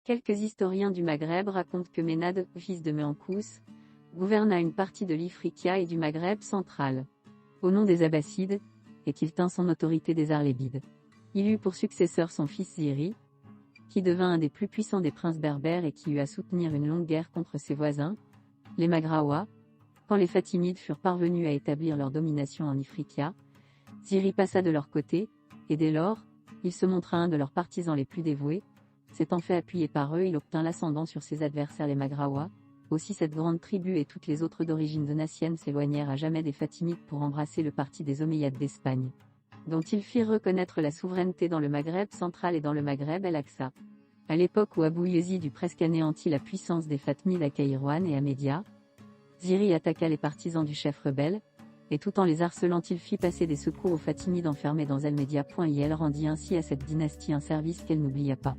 Quelques historiens du Maghreb racontent que Ménad, fils de Méankous, gouverna une partie de l'Ifriqiya et du Maghreb central, au nom des Abbassides, et qu'il tint son autorité des Arlébides. Il eut pour successeur son fils Ziri, qui devint un des plus puissants des princes berbères et qui eut à soutenir une longue guerre contre ses voisins, les Maghraouas. Quand les Fatimides furent parvenus à établir leur domination en Ifriqiya, Ziri passa de leur côté, et dès lors, il se montra un de leurs partisans les plus dévoués. S'étant fait appuyer par eux, il obtint l'ascendant sur ses adversaires les Maghraouas. Aussi cette grande tribu et toutes les autres d'origine donatienne s'éloignèrent à jamais des Fatimides pour embrasser le parti des Omeyyades d'Espagne, dont ils firent reconnaître la souveraineté dans le Maghreb central et dans le Maghreb el-Aqsa. À l'époque où Abou Yazid eut presque anéanti la puissance des Fatimides à Kairouan et à Média, Ziri attaqua les partisans du chef rebelle, et tout en les harcelant il fit passer des secours aux Fatimides enfermés dans El-Média. Il rendit ainsi à cette dynastie un service qu'elle n'oublia pas.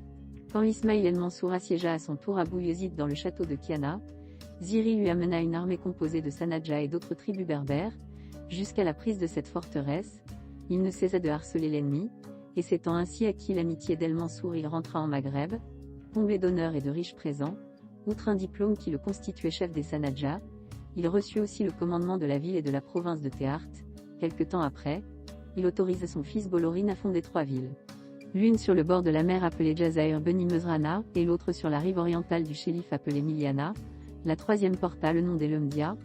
Quand Ismaïl el-Mansour assiégea à son tour Abou Yazid dans le château de Kiana, Ziri lui amena une armée composée de Sanadja et d'autres tribus berbères. Jusqu'à la prise de cette forteresse, il ne cessa de harceler l'ennemi, et s'étant ainsi acquis l'amitié d'el-Mansour, il rentra en Maghreb, comblé d'honneurs et de riches présents. Outre un diplôme qui le constituait chef des Sanadja, il reçut aussi le commandement de la ville et de la province de Théart. Quelque temps après, il autorisa son fils Bolorine à fonder 3 villes. L'une sur le bord de la mer appelée Jazair Beni Mezrana, et l'autre sur la rive orientale du Chélif appelée Miliana. La 3e porta le nom d'El-Mdia.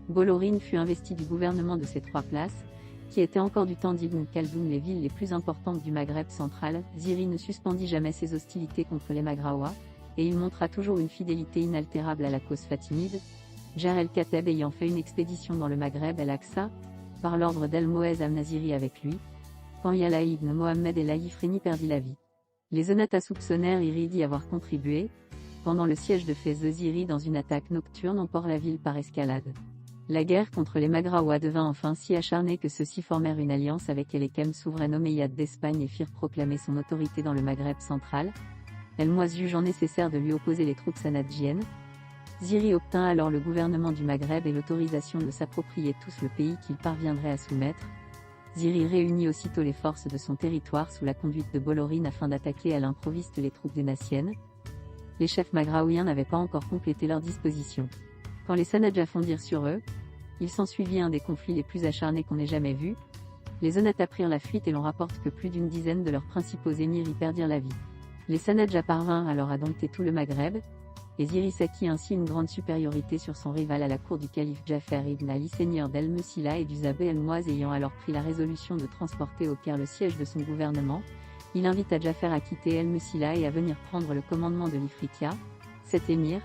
Bolorine fut investi du gouvernement de ces 3 places, qui étaient encore du temps d'Ibn Khaldoun les villes les plus importantes du Maghreb central. Ziri ne suspendit jamais ses hostilités contre les Maghraouas, et il montra toujours une fidélité inaltérable à la cause fatimide. Jar el-Kateb ayant fait une expédition dans le Maghreb el-Aqsa, par l'ordre d'El-Moez amena Ziri avec lui, quand Yala ibn Mohammed el-Ayifreni perdit la vie. Les Onatas soupçonnèrent Iri d'y avoir contribué, pendant le siège de Fez. Ziri dans une attaque nocturne emporte la ville par escalade. La guerre contre les Maghraouas devint enfin si acharnée que ceux-ci formèrent une alliance avec El-Ekem, souveraine omeyyade d'Espagne, et firent proclamer son autorité dans le Maghreb central. El-Moaz jugeant nécessaire de lui opposer les troupes sanadjiennes, Ziri obtint alors le gouvernement du Maghreb et l'autorisation de s'approprier tous le pays qu'il parviendrait à soumettre. Ziri réunit aussitôt les forces de son territoire sous la conduite de Bolorine afin d'attaquer à l'improviste les troupes dénassiennes. Les chefs maghraouiens n'avaient pas encore complété leurs dispositions. Quand les Sanadja fondirent sur eux, il s'ensuivit un des conflits les plus acharnés qu'on ait jamais vus. Les Onatas prirent la fuite et l'on rapporte que plus d'une dizaine de leurs principaux émirs y perdirent la vie. Les Sanadja parvinrent alors à dompter tout le Maghreb, et Ziri s'acquit ainsi une grande supériorité sur son rival à la cour du calife Ja'far ibn Ali, seigneur d'El-Mesila et du Zabé el-Moaz. Ayant alors pris la résolution de transporter au Caire le siège de son gouvernement, il invita Ja'far à quitter El-Mesila et à venir prendre le commandement de l'Ifriqiya. Cet émir,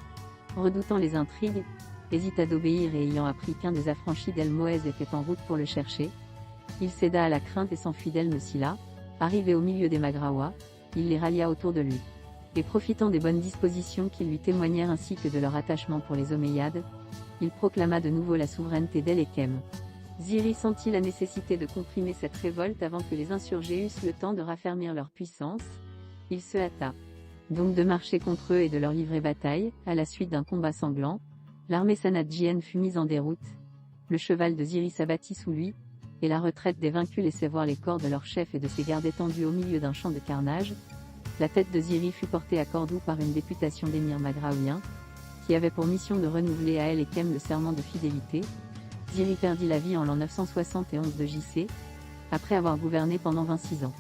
redoutant les intrigues, hésita d'obéir et ayant appris qu'un des affranchis d'El-Moez était en route pour le chercher, il céda à la crainte et s'enfuit d'El-Mesila. Arrivé au milieu des Maghraouas, il les rallia autour de lui. Et profitant des bonnes dispositions qu'ils lui témoignèrent ainsi que de leur attachement pour les Omeyyades, il proclama de nouveau la souveraineté d'El-Ekem. Ziri sentit la nécessité de comprimer cette révolte avant que les insurgés eussent le temps de raffermir leur puissance. Il se hâta donc de marcher contre eux et de leur livrer bataille. À la suite d'un combat sanglant, l'armée sanadjienne fut mise en déroute, le cheval de Ziri s'abattit sous lui, et la retraite des vaincus laissait voir les corps de leur chef et de ses gardes étendus au milieu d'un champ de carnage. La tête de Ziri fut portée à Cordoue par une députation d'émirs maghraouiens, qui avait pour mission de renouveler à El-Ekem le serment de fidélité. Ziri perdit la vie en l'an 971 de JC, après avoir gouverné pendant 26 ans.